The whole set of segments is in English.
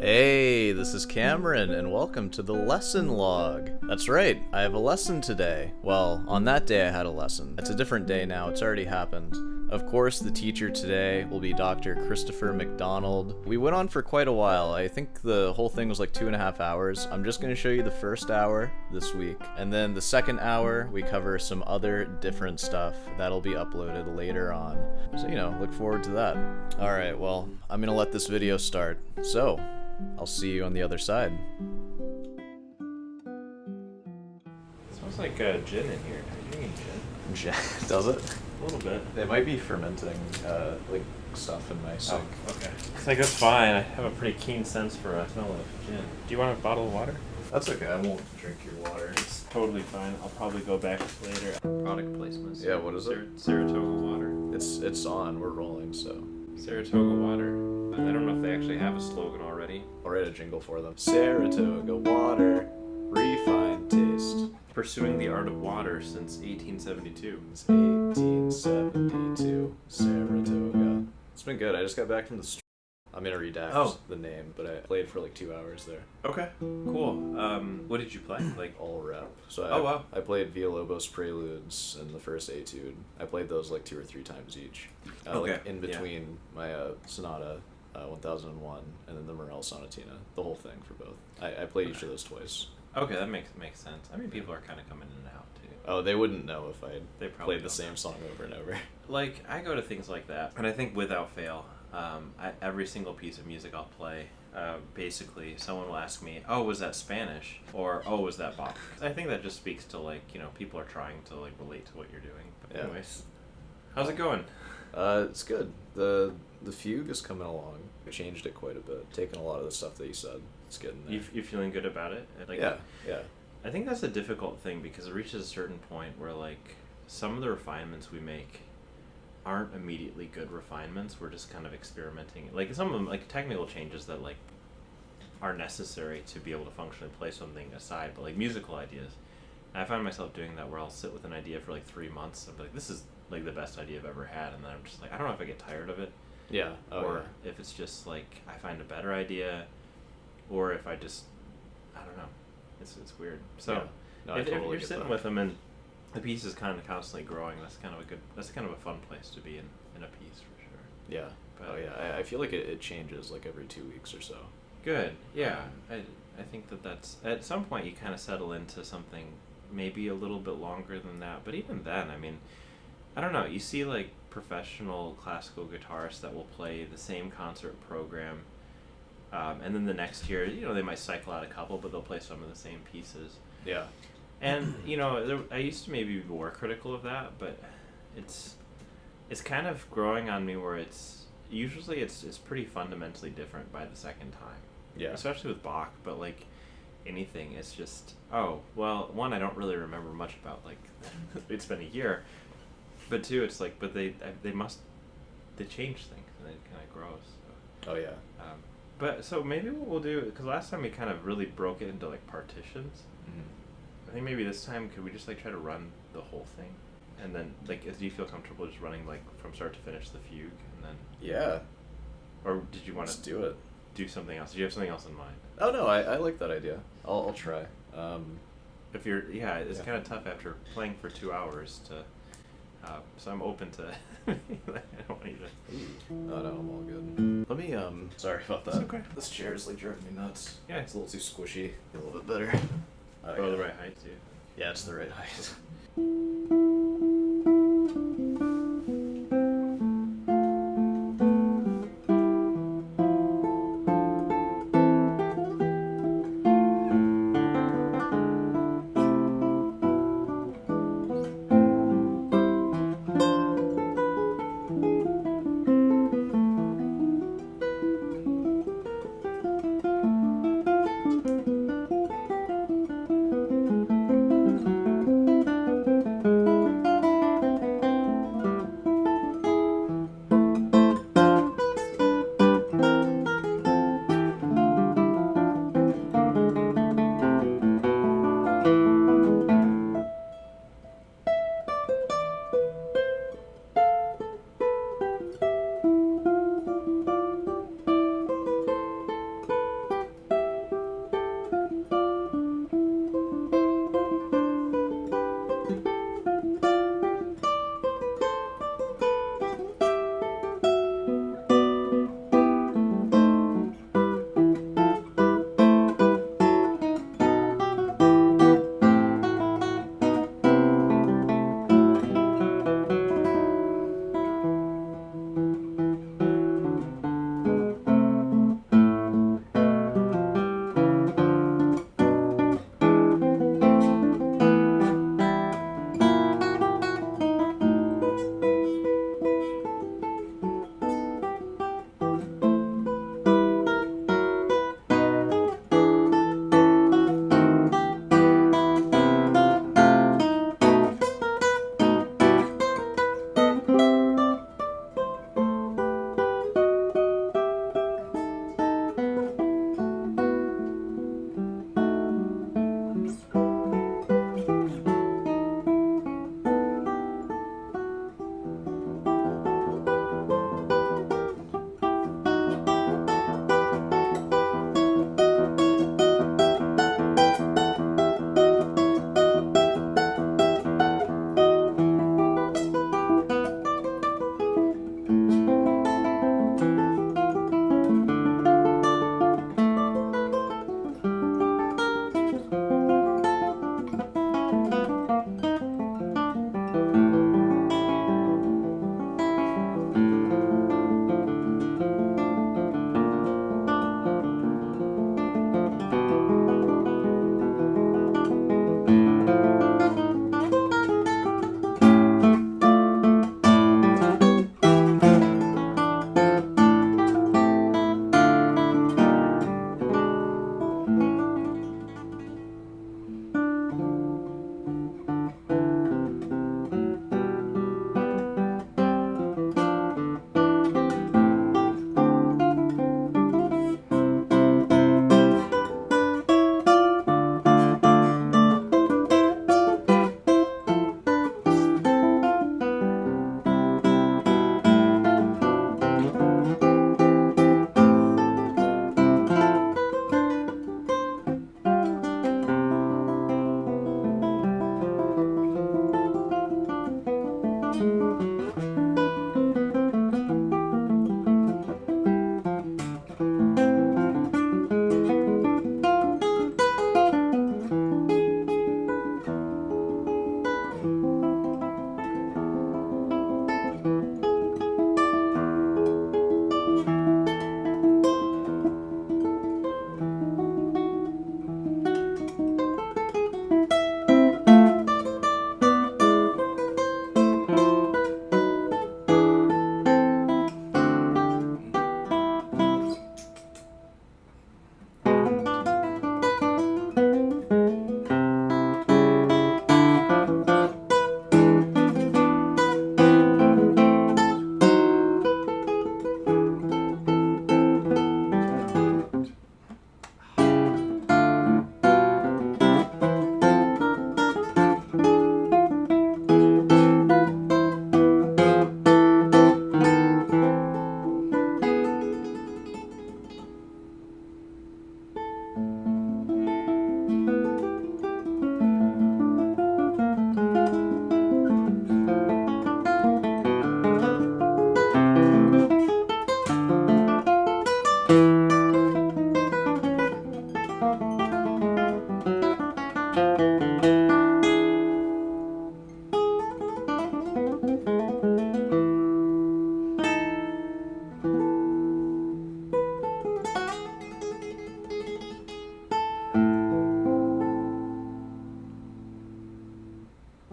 Hey, this is Cameron, and welcome to the lesson log. That's right, I have a lesson today. Well, on that day I had a lesson. It's a different day now, it's already happened. Of course, the teacher today will be Dr. Christopher McDonald. We went on for quite a while. I think the whole thing was like 2.5 hours. I'm just going to show you the first hour this week, and then the second hour we cover some other different stuff that'll be uploaded later on. So, look forward to that. Alright, well, I'm going to let this video start. So, I'll see you on the other side. Smells like gin in here. Are you drinking gin? Does it? A little bit. They might be fermenting, stuff in my sink. Oh, okay. It's like, that's fine. I have a pretty keen sense for a smell of gin. Do you want a bottle of water? That's okay, I won't drink your water. It's totally fine. I'll probably go back later. Product placements. Yeah, what is it? Saratoga water. It's on, we're rolling, so. Saratoga water. I don't know if they actually have a slogan already. I'll write a jingle for them. Saratoga water, refined taste. Pursuing the art of water since 1872. It's 1872, Saratoga. It's been good, I just got back from the I'm gonna redact the name, but I played for like 2 hours there. Okay, cool. What did you play? Like all rep. So wow. I played Villa-Lobos Preludes and the first etude. I played those like 2 or 3 times each. Like in between my Sonata 1001 and then the Morel Sonatina. The whole thing for both. I played each of those twice. Okay, that makes sense. I mean, people are kind of coming in and out too. Oh, they wouldn't know if I played the same know. song over and over. Like, I go to things like that, and I think without fail, every single piece of music I'll play, basically, someone will ask me, "Oh, was that Spanish?" or "Oh, was that Bach?" I think that just speaks to people are trying to relate to what you're doing. But anyways, how's it going? It's good. The Fugue is coming along. I changed it quite a bit. Taken a lot of the stuff that you said. It's getting there. You feeling good about it? Yeah. I think that's a difficult thing because it reaches a certain point where some of the refinements we make aren't immediately good refinements. We're just kind of experimenting. Some of them, technical changes that are necessary to be able to functionally play something aside, but musical ideas. And I find myself doing that where I'll sit with an idea for 3 months and be like, this is the best idea I've ever had, and then I'm just I don't know if I get tired of it. Yeah. If it's just I find a better idea, or if I just, I don't know. It's weird. So if you're sitting with them and the piece is kind of constantly growing, that's kind of a fun place to be in a piece for sure. Yeah. But I feel like it changes every 2 weeks or so. Good. Yeah. I think that's at some point you kind of settle into something maybe a little bit longer than that. But even then, I mean, I don't know. You see professional classical guitarists that will play the same concert program. And then the next year, they might cycle out a couple, but they'll play some of the same pieces. Yeah. And, I used to maybe be more critical of that, but it's kind of growing on me where it's pretty fundamentally different by the second time. Yeah. Especially with Bach, but anything, it's just, one, I don't really remember much about, it's been a year, but two, it's but they change things and it kind of grows. So. Oh, yeah. But so maybe what we'll do, because last time we kind of really broke it into partitions. Mm-hmm. I think maybe this time could we just try to do the whole thing, and then do you feel comfortable just running from start to finish the Fugue, and then? Yeah. Or did you want to do it? Do something else? Do you have something else in mind? Oh no, I like that idea. I'll try. If you're it's kind of tough after playing for 2 hours to. So I'm open to. I don't want you to. Oh no, I'm all good. Let me Sorry about that. It's okay. This chair is driving me nuts. Yeah. It's a little too squishy. A little bit better. The right height too. Yeah, it's the right height.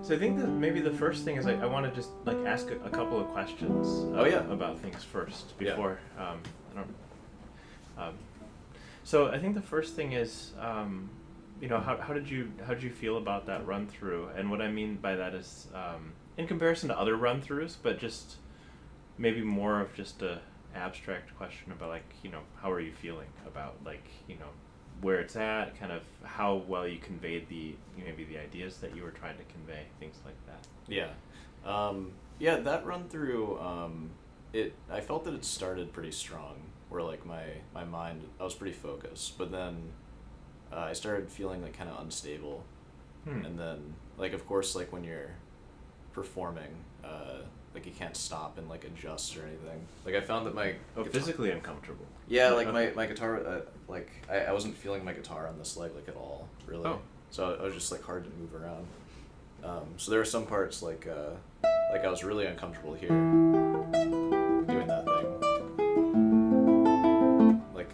So I think that maybe the first thing is I want to just like ask a couple of questions. About things first before I don't. So I think the first thing is, how did you feel about that run through? And what I mean by that is, in comparison to other run throughs, but just maybe more of just a abstract question about like, how are you feeling about like, where it's at, kind of how well you conveyed maybe the ideas that you were trying to convey, things like that. That run through, I felt that it started pretty strong, where like my mind, I was pretty focused, but then I started feeling like kind of unstable, and then like of course like when you're performing, like you can't stop and like adjust or anything. Like I found that my physically uncomfortable. Yeah, like my guitar, like I wasn't feeling my guitar on this leg like at all, really. Oh. So it was just like hard to move around. So there were some parts like I was really uncomfortable here doing that thing. Like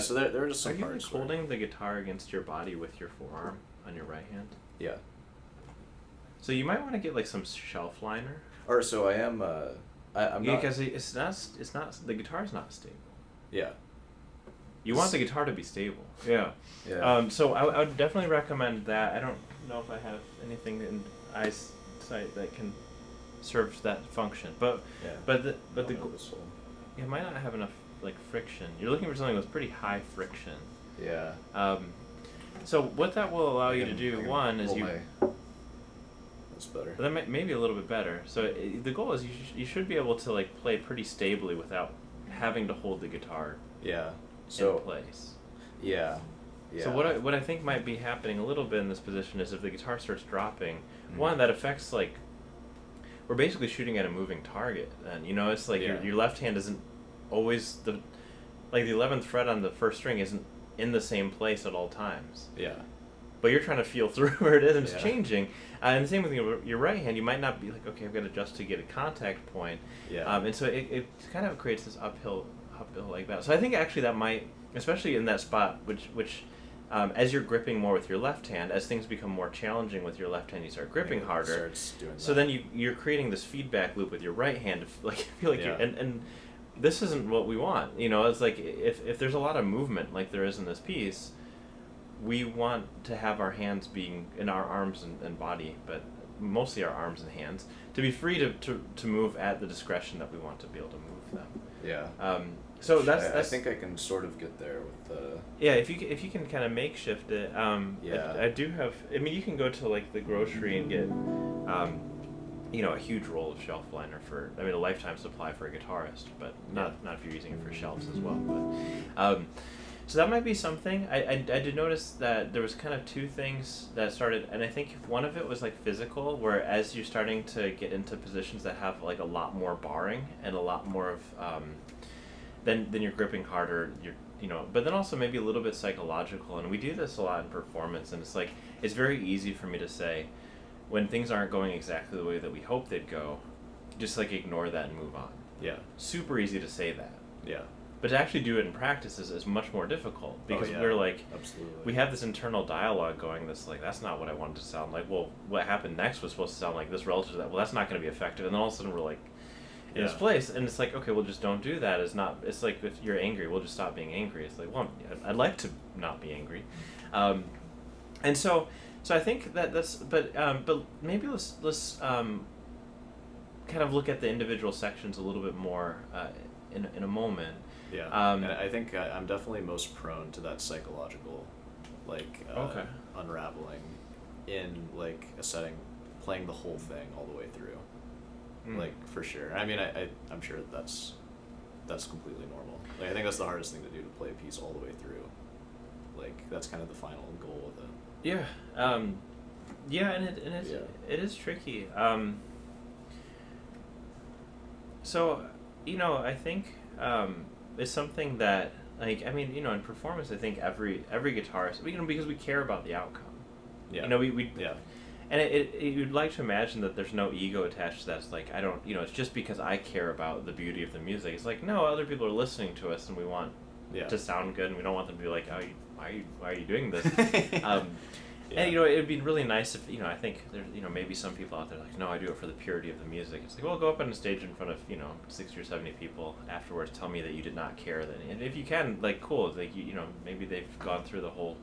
so there were just some parts. Are you holding the guitar against your body with your forearm on your right hand? Yeah. So you might want to get like some shelf liner. Or so I am. I'm not. Because it's not. The guitar's not stable. Yeah. You want the guitar to be stable. Yeah. Yeah. So I would definitely recommend that. I don't know if I have anything in eyesight that can serve that function, but the it might not have enough like friction. You're looking for something with pretty high friction. Yeah. So what that will allow you to do, one is That's better. That may be a little bit better. So the goal is you should be able to like play pretty stably without having to hold the guitar. Yeah. In place. Yeah. Yeah. So what I think might be happening a little bit in this position is if the guitar starts dropping, one that affects like we're basically shooting at a moving target. And it's like your left hand isn't always the 11th fret on the first string isn't in the same place at all times. Yeah. But you're trying to feel through where it is, and it's changing. And the same with your right hand, you might not be like, okay, I've got to adjust to get a contact point. Yeah. And so it kind of creates this uphill like that. So I think actually that might, especially in that spot, which as you're gripping more with your left hand, as things become more challenging with your left hand, you start gripping harder. So then you're creating this feedback loop with your right hand to feel like and this isn't what we want. It's like if there's a lot of movement like there is in this piece, we want to have our hands being in our arms and body, but mostly our arms and hands, to be free to move at the discretion that we want to be able to move them. Yeah. So I think I can sort of get there with the. Yeah, if you can kind of makeshift it. I do have. I mean, you can go to like the grocery and get, a huge roll of shelf liner a lifetime supply for a guitarist, but not if you're using it for shelves as well. But, so that might be something. I did notice that there was kind of two things that started, and I think one of it was like physical, where as you're starting to get into positions that have like a lot more barring and a lot more of, then you're gripping harder. But then also maybe a little bit psychological, and we do this a lot in performance, and it's very easy for me to say, when things aren't going exactly the way that we hope they'd go, just like ignore that and move on. Yeah. Super easy to say that. Yeah. But to actually do it in practice is much more difficult, because we're like, absolutely. We have this internal dialogue going that's like, that's not what I wanted to sound like. Well, what happened next was supposed to sound like this relative to that. Well, that's not going to be effective. And then all of a sudden we're like in this place, and it's like, okay, well, just don't do that. It's like if you're angry, we'll just stop being angry. It's like, well, I'd like to not be angry. And so I think but maybe let's kind of look at the individual sections a little bit more in a moment. Yeah, and I think I'm definitely most prone to that psychological, unraveling in like a setting, playing the whole thing all the way through, for sure. I mean, I'm sure that's completely normal. Like I think that's the hardest thing to do, to play a piece all the way through. Like that's kind of the final goal of it. Yeah, it is tricky. So, I think it's something that, in performance, I think every guitarist, because we care about the outcome. Yeah. And you'd like to imagine that there's no ego attached to that. It's like, it's just because I care about the beauty of the music. It's like, no, other people are listening to us, and we want to sound good, and we don't want them to be like, why are you doing this? Yeah. And, it'd be really nice if, I think there's, maybe some people out there like, no, I do it for the purity of the music. It's like, well, go up on a stage in front of, 60 or 70 people afterwards, tell me that you did not care. And if you can, like, cool, like, maybe they've gone through the whole,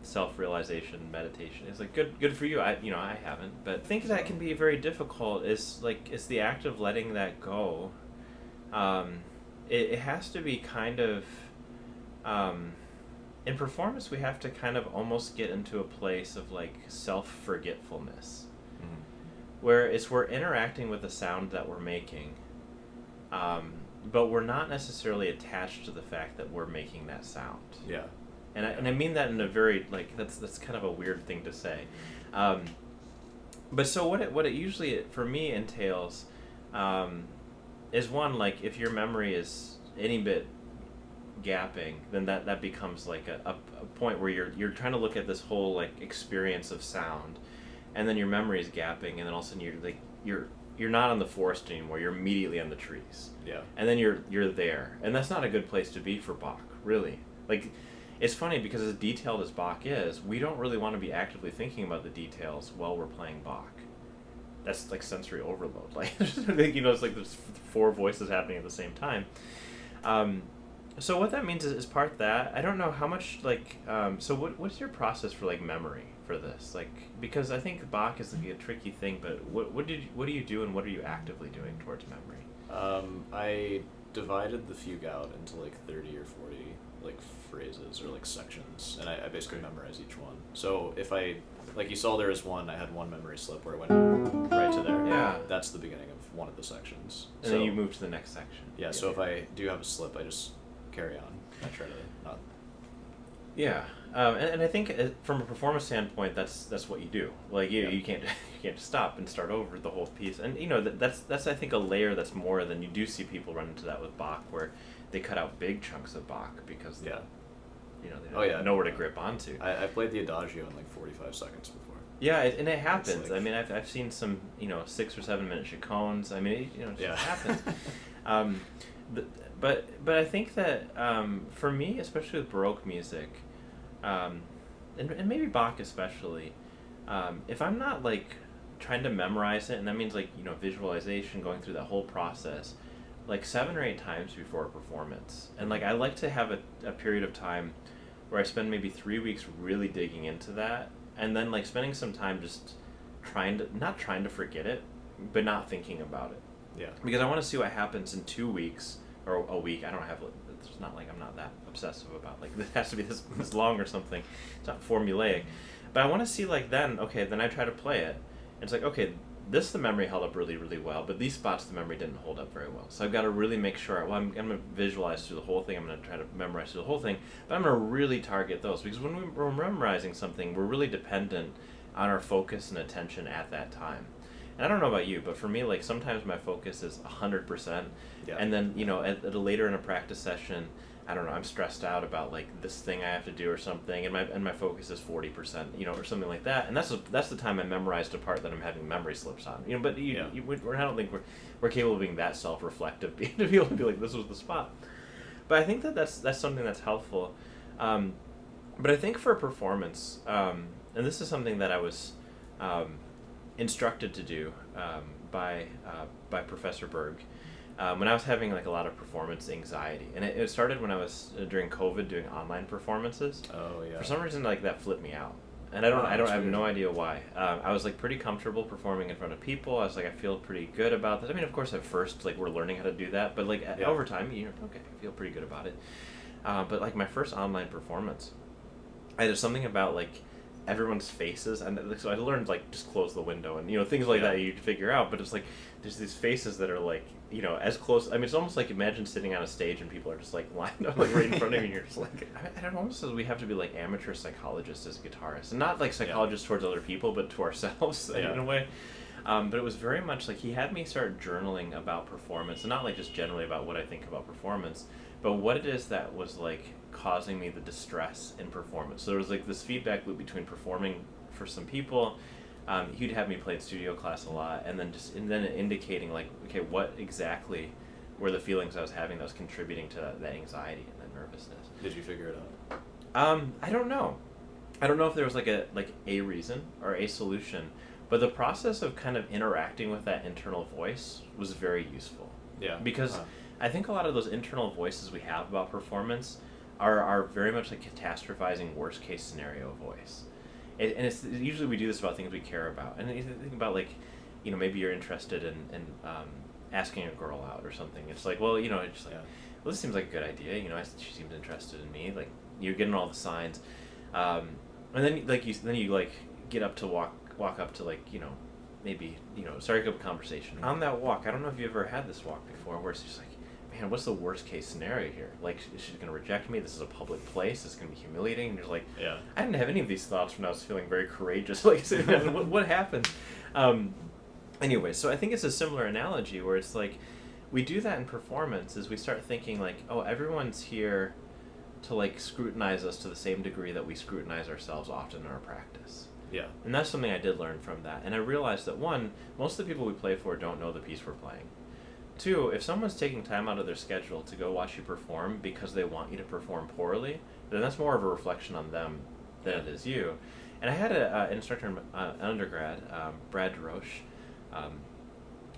self-realization, meditation. It's like, good for you. I haven't. But I think that can be very difficult. It's the act of letting that go. It has to be kind of, in performance, we have to kind of almost get into a place of like self-forgetfulness, where we're interacting with the sound that we're making, but we're not necessarily attached to the fact that we're making that sound. Yeah. And I mean that in a very, like, that's kind of a weird thing to say. But so what it usually, for me, entails is one, like, if your memory is any bit gapping, then that becomes like a point where you're trying to look at this whole like experience of sound, and then your memory is gapping, and then all of a sudden you're not on the forest anymore, you're immediately on the trees. Yeah. And then you're there, and that's not a good place to be for Bach, really. Like, it's funny because as detailed as Bach is, we don't really want to be actively thinking about the details while we're playing Bach. That's like sensory overload. Like, it's like there's 4 voices happening at the same time. So what that means is part that. I don't know how much, like, so what's your process for, like, memory for this? Like, because I think Bach is like a tricky thing, but what do you do and what are you actively doing towards memory? I divided the fugue out into like 30 or 40 like phrases or like sections, and I basically memorize each one. So if I, like you saw there is one, I had one memory slip where it went right to there. Yeah. That's the beginning of one of the sections. And then you move to the next section. Yeah, so if I do have a slip, I just carry on. I try to not. Yeah, and I think from a performance standpoint, that's what you do. Like you can't just stop and start over the whole piece. And that's I think a layer that's more than you do see people run into that with Bach, where they cut out big chunks of Bach because they don't know where to grip onto. I played the Adagio in like 45 seconds before. Yeah, and it happens. Like, I mean, I've seen some 6 or 7 minute chaconnes. I mean, it just happens. But I think that for me, especially with Baroque music, and maybe Bach especially, if I'm not like trying to memorize it, and that means like visualization, going through that whole process, like 7 or 8 times before a performance, and like I like to have a period of time where I spend maybe 3 weeks really digging into that, and then like spending some time just not trying to forget it, but not thinking about it. Yeah. Because I want to see what happens in 2 weeks. Or a week. I don't have. It's not like I'm not that obsessive about like it has to be this long or something. It's not formulaic, but I want to see like then. Okay, then I try to play it. And it's like, okay, the memory held up really, really well, but these spots the memory didn't hold up very well. So I've got to really make sure. Well, I'm going to visualize through the whole thing. I'm going to try to memorize through the whole thing, but I'm going to really target those, because when we're memorizing something, we're really dependent on our focus and attention at that time. And I don't know about you, but for me, like, sometimes my focus is 100%. Yeah. And then, at a later in a practice session, I don't know, I'm stressed out about, like, this thing I have to do or something, and my focus is 40%, or something like that. And that's the time I memorized a part that I'm having memory slips on. But I don't think we're capable of being that self-reflective to be able to be like, this was the spot. But I think that's something that's helpful. But I think for a performance, and this is something that I was instructed to do by Professor Berg when I was having like a lot of performance anxiety, and it started when I was during COVID doing online performances. Oh yeah. For some reason, like, that flipped me out, and I have no idea why. I was like pretty comfortable performing in front of people. I was like, I feel pretty good about this. I mean, of course, at first, like, we're learning how to do that, but like over time, okay, I feel pretty good about it. But like my first online performance, there's something about like everyone's faces, and so I learned like just close the window and things like that you figure out. But it's like there's these faces that are like as close. I mean, it's almost like, imagine sitting on a stage and people are just like lined up like right in front of you, and you're just like, I don't know, almost as we have to be like amateur psychologists as guitarists, and not like psychologists towards other people, but to ourselves in a way. But it was very much like he had me start journaling about performance, and not like just generally about what I think about performance, but what it is that was like causing me the distress in performance. So there was like this feedback loop between performing for some people. He'd have me play in studio class a lot, and then indicating like, okay, what exactly were the feelings I was having that was contributing to that anxiety and that nervousness. Did you figure it out? I don't know. I don't know if there was like a reason or a solution, but the process of kind of interacting with that internal voice was very useful. Yeah. Because I think a lot of those internal voices we have about performance are very much like catastrophizing worst case scenario voice. And it's usually we do this about things we care about. And you think about like, maybe you're interested in asking a girl out or something. It's like, well, it's just like, well, this seems like a good idea. She seems interested in me. Like, you're getting all the signs. And then you get up to walk up to maybe start a conversation. On that walk, I don't know if you ever had this walk before, where it's just like, man, what's the worst case scenario here? Like, is she gonna reject me? This is a public place. It's gonna be humiliating. And you're like, I didn't have any of these thoughts when I was feeling very courageous. Like, what happened? Anyway, so I think it's a similar analogy where it's like, we do that in performance is we start thinking like, oh, everyone's here to like scrutinize us to the same degree that we scrutinize ourselves often in our practice. Yeah. And that's something I did learn from that. And I realized that, one, most of the people we play for don't know the piece we're playing. Two, if someone's taking time out of their schedule to go watch you perform because they want you to perform poorly, then that's more of a reflection on them than it is you. And I had an instructor in undergrad, Brad DeRoche.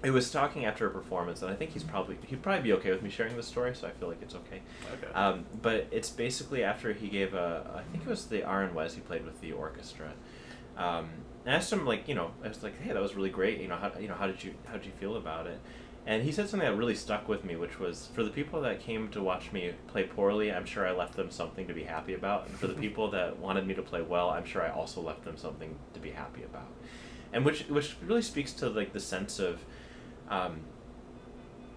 It was talking after a performance, and I think he'd probably be okay with me sharing this story, so I feel like it's okay. Okay. But it's basically after he gave I think it was the R.N. Wes he played with the orchestra. And I asked him, I was like, hey, that was really great. How did you feel about it? And he said something that really stuck with me, which was, for the people that came to watch me play poorly, I'm sure I left them something to be happy about. And for the people that wanted me to play well, I'm sure I also left them something to be happy about. And which really speaks to the sense of,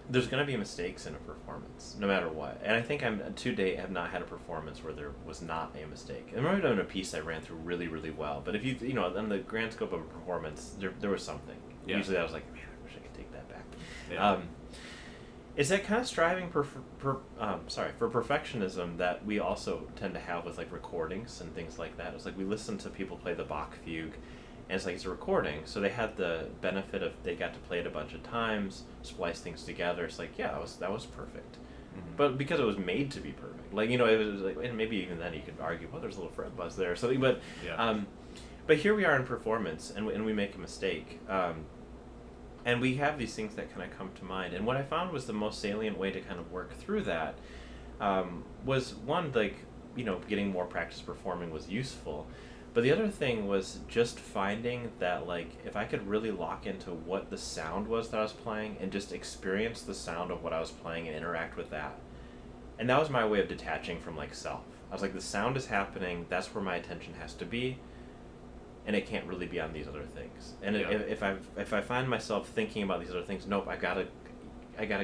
there's going to be mistakes in a performance, no matter what. And I think to date have not had a performance where there was not a mistake. I remember doing a piece I ran through really, really well. But if on the grand scope of a performance, there was something. Yeah. Usually I was like, man, I wish I could take that back. Yeah. Is that kind of striving for perfectionism that we also tend to have with recordings and things like that? It's like we listen to people play the Bach Fugue, and it's a recording, so they had the benefit of they got to play it a bunch of times, splice things together. It's like, yeah, that was perfect. Mm-hmm. But because it was made to be perfect, it was and maybe even then you could argue, well, there's a little fret buzz there or something. But but here we are in performance, and we make a mistake, and we have these things that kind of come to mind. And what I found was the most salient way to kind of work through that was one, getting more practice performing was useful. But the other thing was just finding that, if I could really lock into what the sound was that I was playing and just experience the sound of what I was playing and interact with that. And that was my way of detaching from, self. I was like, the sound is happening, that's where my attention has to be, and it can't really be on these other things. And if I find myself thinking about these other things, nope, I gotta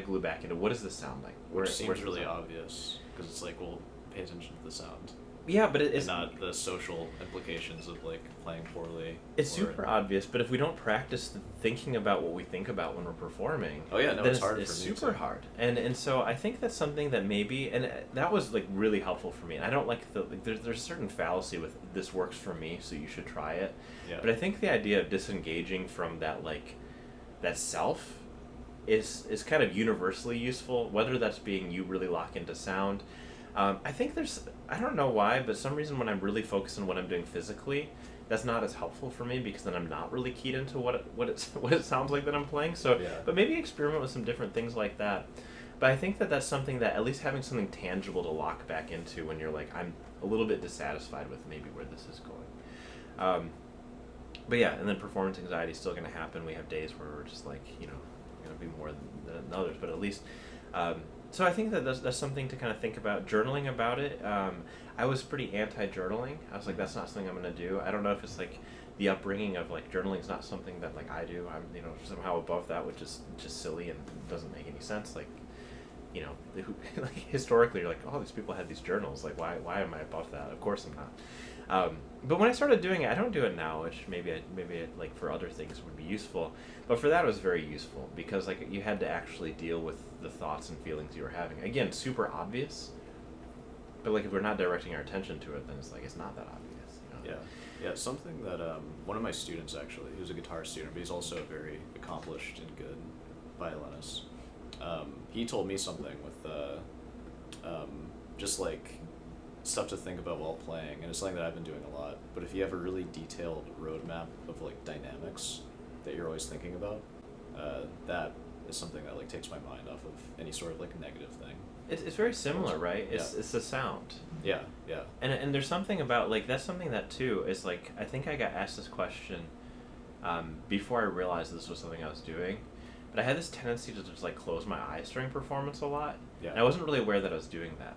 glue back into what does this sound like? Which seems really obvious, because it's like, well, pay attention to the sound. Yeah, but it's not the social implications of playing poorly. It's super obvious, but if we don't practice thinking about what we think about when we're performing, then it's hard. It's super hard, and so I think that's something that maybe, and that was really helpful for me. And I don't there's a certain fallacy with this works for me, so you should try it. Yeah. But I think the idea of disengaging from that that self is kind of universally useful. Whether that's being you really lock into sound. I think I don't know why, but some reason when I'm really focused on what I'm doing physically, that's not as helpful for me because then I'm not really keyed into what it sounds like that I'm playing. So, but maybe experiment with some different things like that. But I think that's something that at least having something tangible to lock back into when you're I'm a little bit dissatisfied with maybe where this is going. But yeah, and then performance anxiety is still going to happen. We have days where we're just going to be more than others, but at least. So I think that's something to kind of think about. Journaling about it. I was pretty anti-journaling. I was like, that's not something I'm going to do. I don't know if it's the upbringing of journaling's not something that I do. I'm somehow above that, which is just silly and doesn't make any sense. Historically, you're oh, these people had these journals. Why am I above that? Of course I'm not. But when I started doing it, I don't do it now, which maybe for other things would be useful. But for that, it was very useful because you had to actually deal with the thoughts and feelings you were having. Again, super obvious. But if we're not directing our attention to it, then it's not that obvious. Yeah. Something that one of my students actually, he was a guitar student, but he's also a very accomplished and good violinist. He told me something with just stuff to think about while playing, and it's something that I've been doing a lot. But if you have a really detailed roadmap of like dynamics that you're always thinking about, that is something that like takes my mind off of any sort of like negative thing. It's very similar, right? It's the sound. Yeah, yeah. And there's something about like that's something that too is like I think I got asked this question before I realized this was something I was doing, but I had this tendency to just like close my eyes during performance a lot. Yeah. And I wasn't really aware that I was doing that.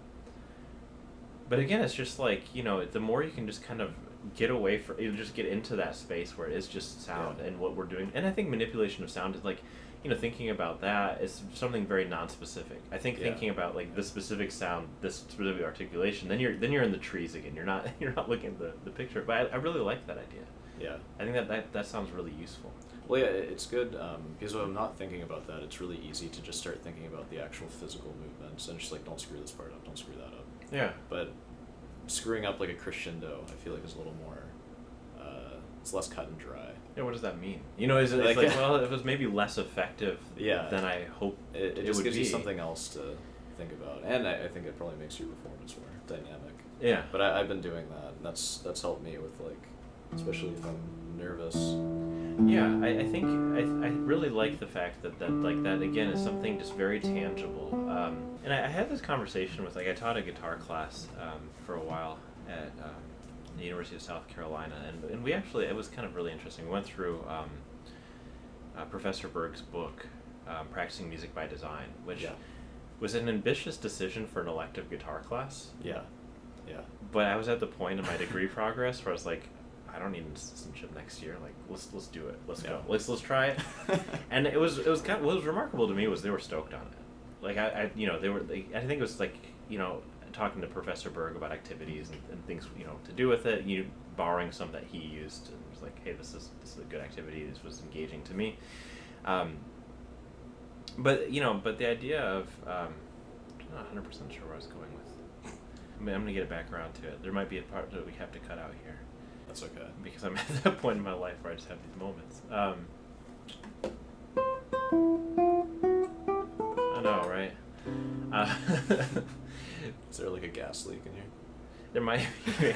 But again, it's just like, you know, the more you can just kind of get away from, you just get into that space where it is just sound and what we're doing. And I think manipulation of sound is like, you know, thinking about that is something very non-specific. I think thinking about like the specific sound, this specific articulation, then you're in the trees again. You're not looking at the picture. But I really like that idea. Yeah. I think that sounds really useful. Well, yeah, it's good because when I'm not thinking about that, it's really easy to just start thinking about the actual physical movements and just like, don't screw this part up, don't screw that up. Yeah. But screwing up like a crescendo, I feel like is a little more, it's less cut and dry. Yeah, what does that mean? You know, it's like well, it was maybe less effective than I hoped it would just gives be. you something else to think about. And I think it probably makes your performance more dynamic. Yeah. But I've been doing that, and that's helped me with like, especially if I'm nervous. Yeah, I think I really like the fact that like that again is something just very tangible. And I had this conversation with, like, I taught a guitar class for a while at the University of South Carolina, and we actually, it was kind of really interesting. We went through Professor Berg's book, Practicing Music by Design, which was an ambitious decision for an elective guitar class. Yeah, yeah. But I was at the point in my degree progress where I was like, I don't need an assistantship next year. Like, let's do it. Let's go. Let's try it. And it was kind of, what was remarkable to me was they were stoked on it. Like I you know, I think it was like, you know, talking to Professor Berg about activities and things, you know, to do with it. You borrowing some that he used, and was like, hey, this is a good activity. This was engaging to me. But you know, but the idea of I'm not 100% sure where I was going with. I mean, I'm gonna get it back around to it. There might be a part that we have to cut out here. That's okay. Because I'm at that point in my life where I just have these moments. I know, right? Is there like a gas leak in here? There might be.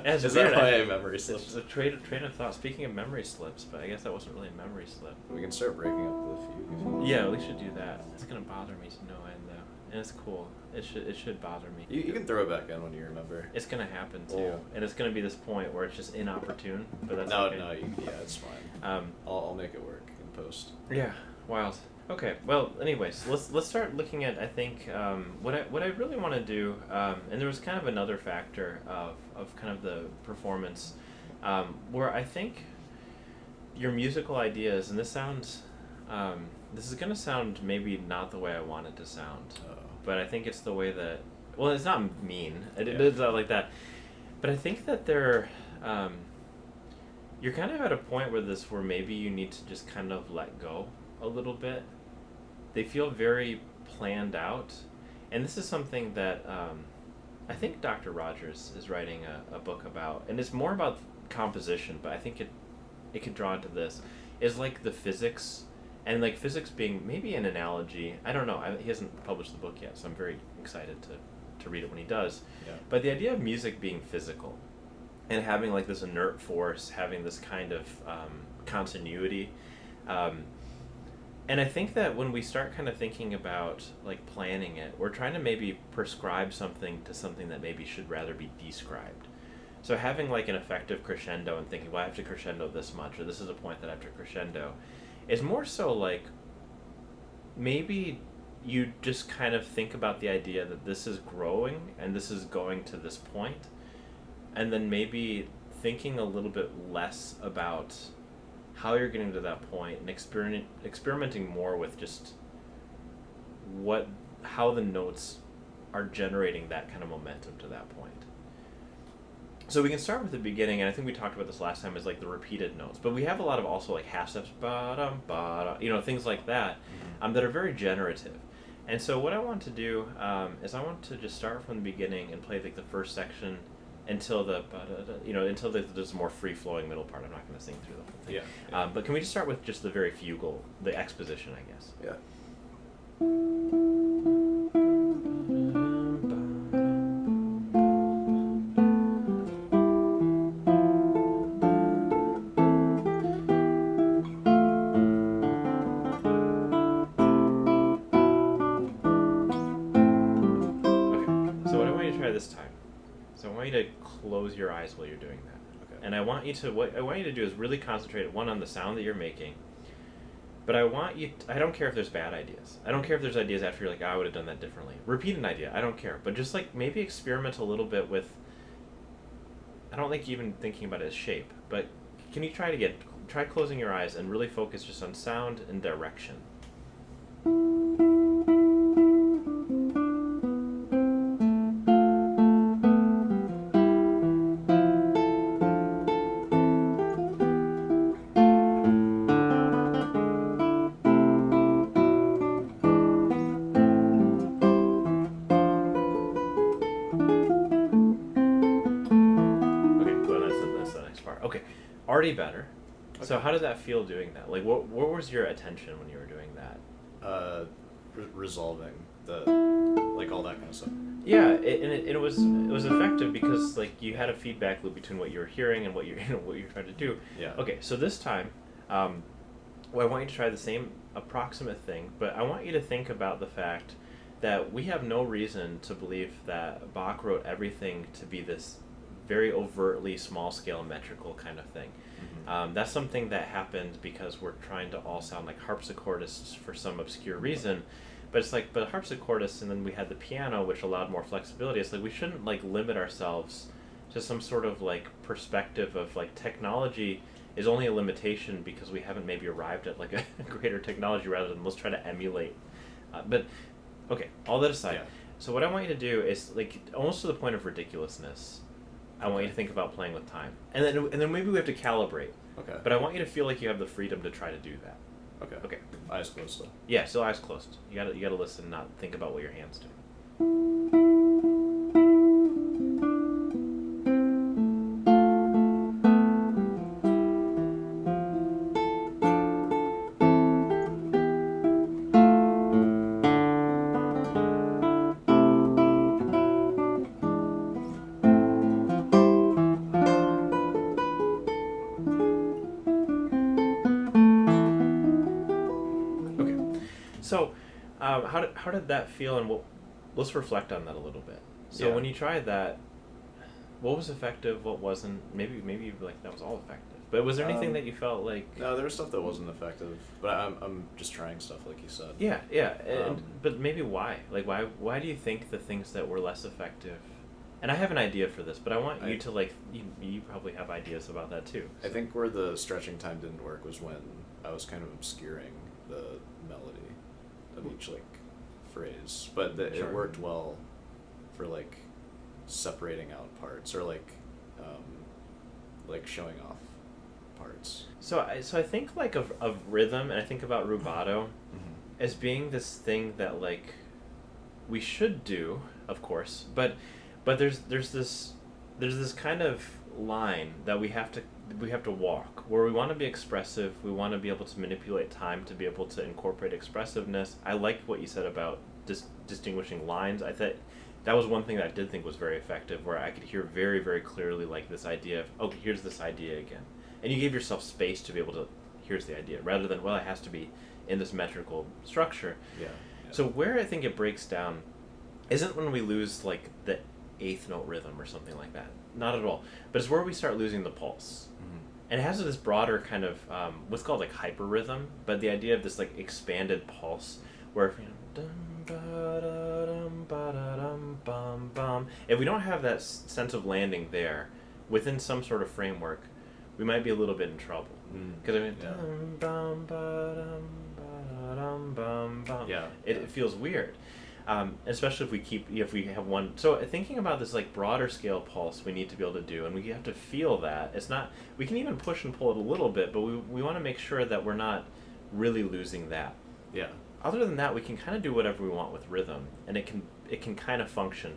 Is that why I memory slips? It's a train of thought. Speaking of memory slips, but I guess that wasn't really a memory slip. We can start breaking up the fugue if you want. Yeah, we should do that. It's gonna bother me to no end, though, and it's cool. It should bother me. You can throw it back in when you remember. It's gonna happen too, and it's gonna be this point where it's just inopportune. But that's okay. Yeah, it's fine. I'll make it work in post. Yeah, wild. Okay, well, anyways, let's start looking at, I think, what I really want to do, and there was kind of another factor of kind of the performance, where I think your musical ideas, and this sounds, this is going to sound maybe not the way I want it to sound, but I think it's the way that, well, it's not mean, it's not like that, but I think that they're, you're kind of at a point where maybe you need to just kind of let go a little bit. They feel very planned out, and this is something that I think Dr. Rogers is writing a book about, and it's more about composition, but I think it could draw into this, is like the physics, and like physics being maybe an analogy. I don't know, he hasn't published the book yet, so I'm very excited to read it when he does. Yeah. But the idea of music being physical, and having like this inert force, having this kind of continuity, and I think that when we start kind of thinking about like planning it, we're trying to maybe prescribe something to something that maybe should rather be described. So having like an effective crescendo and thinking, well, I have to crescendo this much, or this is a point that I have to crescendo, is more so like maybe you just kind of think about the idea that this is growing and this is going to this point, and then maybe thinking a little bit less about how you're getting to that point, and experimenting more with just how the notes are generating that kind of momentum to that point. So we can start with the beginning, and I think we talked about this last time, is like the repeated notes, but we have a lot of also like half steps, ba-dum, ba-dum, you know, things like that, that are very generative. And so what I want to do is I want to just start from the beginning and play like the first section until there's a more free-flowing middle part. I'm not going to sing through the whole thing. Yeah. But can we just start with just the very fugal, the exposition, I guess? Yeah. want you to close your eyes while you're doing that. Okay. And what I want you to do is really concentrate, one, on the sound that you're making. But I don't care if there's bad ideas. I don't care if there's ideas after you're like, I would have done that differently. Repeat an idea. I don't care. But just like maybe experiment a little bit with, I don't think even thinking about it as shape, but can you try it again? Try closing your eyes and really focus just on sound and direction. Already better. Okay. So how did that feel doing that? Like, what was your attention when you were doing that? Resolving like all that kind of stuff. Yeah, it was effective because like you had a feedback loop between what you were hearing and what you're trying to do. Yeah. Okay, so this time, I want you to try the same approximate thing, but I want you to think about the fact that we have no reason to believe that Bach wrote everything to be this very overtly small-scale metrical kind of thing. Mm-hmm. That's something that happened because we're trying to all sound like harpsichordists for some obscure reason. But it's like, but harpsichordists, and then we had the piano, which allowed more flexibility. It's like we shouldn't like limit ourselves to some sort of like perspective of like technology is only a limitation because we haven't maybe arrived at like a greater technology rather than let's try to emulate. But okay, all that aside. Yeah. So what I want you to do is like almost to the point of ridiculousness. I want you to think about playing with time, and then maybe we have to calibrate. Okay. But I want you to feel like you have the freedom to try to do that. Okay. Okay. Eyes closed still. Yeah, still eyes closed. You gotta listen, not think about what your hands do. So, how did that feel, and let's reflect on that a little bit. So when you tried that, what was effective, what wasn't? Maybe like that was all effective. But was there anything that you felt like? No, there was stuff that wasn't effective. But I'm just trying stuff like you said. Yeah. But maybe why? Like why do you think the things that were less effective? And I have an idea for this, but I want you to like you probably have ideas about that too. So. I think where the stretching time didn't work was when I was kind of obscuring the melody of each like phrase, but it worked well for like separating out parts or like showing off parts. So I think like of rhythm, and I think about rubato mm-hmm. as being this thing that like we should do, of course, but there's this kind of line that we have to walk where we want to be expressive, we want to be able to manipulate time to be able to incorporate expressiveness. I liked what you said about distinguishing lines. I thought that was one thing that I did think was very effective, where I could hear very, very clearly like this idea of, okay, here's this idea again. And you gave yourself space to be able to, here's the idea, rather than, well, it has to be in this metrical structure. Yeah. So where I think it breaks down isn't when we lose like the eighth note rhythm or something like that. Not at all. But it's where we start losing the pulse. Mm-hmm. And it has this broader kind of, what's called like hyperrhythm, but the idea of this like expanded pulse where, you know, if we don't have that sense of landing there within some sort of framework, we might be a little bit in trouble. Because it feels weird. Especially if we have one. So thinking about this like broader scale pulse we need to be able to do, and we have to feel that. It's not, we can even push and pull it a little bit, but we want to make sure that we're not really losing that. Yeah. Other than that, we can kind of do whatever we want with rhythm, and it can kind of function.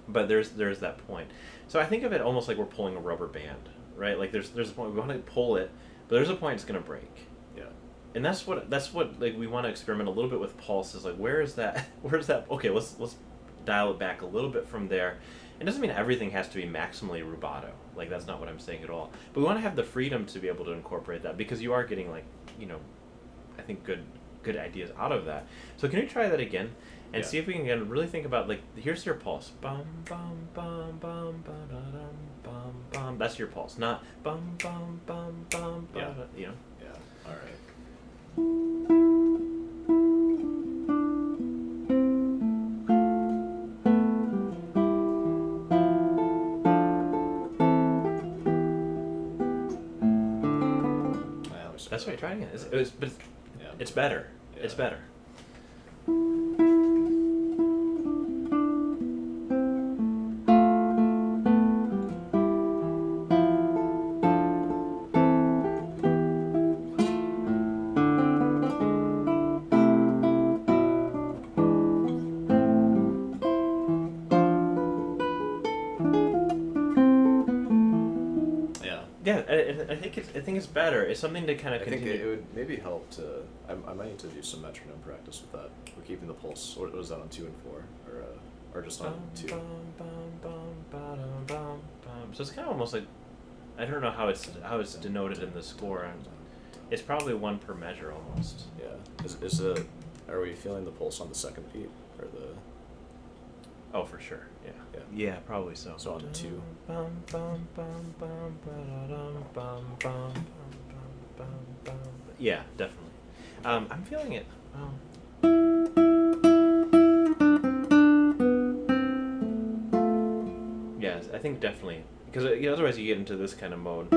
But there's that point. So I think of it almost like we're pulling a rubber band, right? Like there's a point we want to pull it, but there's a point it's going to break. Yeah. And that's what like we want to experiment a little bit with pulse. Is like where's that? Okay, let's dial it back a little bit from there. It doesn't mean everything has to be maximally rubato. Like that's not what I'm saying at all. But we want to have the freedom to be able to incorporate that, because you are getting like, I think good ideas out of that. So can you try that again? and see if we can really think about, like, here's your pulse. Bum, bum, bum, bum, ba-da-dum, bum, bum. That's your pulse, not bum, bum, bum, bum, Yeah. you know? Yeah, alright. That's right, try it again. It's better. Yeah. It's better. Yeah, I think it's better. It's something to kind of continue. I think it would maybe help to. I might need to do some metronome practice with that. We're keeping the pulse. Or was that on 2 and 4, or just on 2? So it's kind of almost like, I don't know how it's denoted in the score. It's probably 1 per measure almost. Yeah. Is it? Are we feeling the pulse on the second beat or the? Oh, for sure. Yeah. Yeah. Yeah, probably so. So on 2. Yeah, definitely. I'm feeling it. Yes, I think definitely, because otherwise you get into this kind of mode.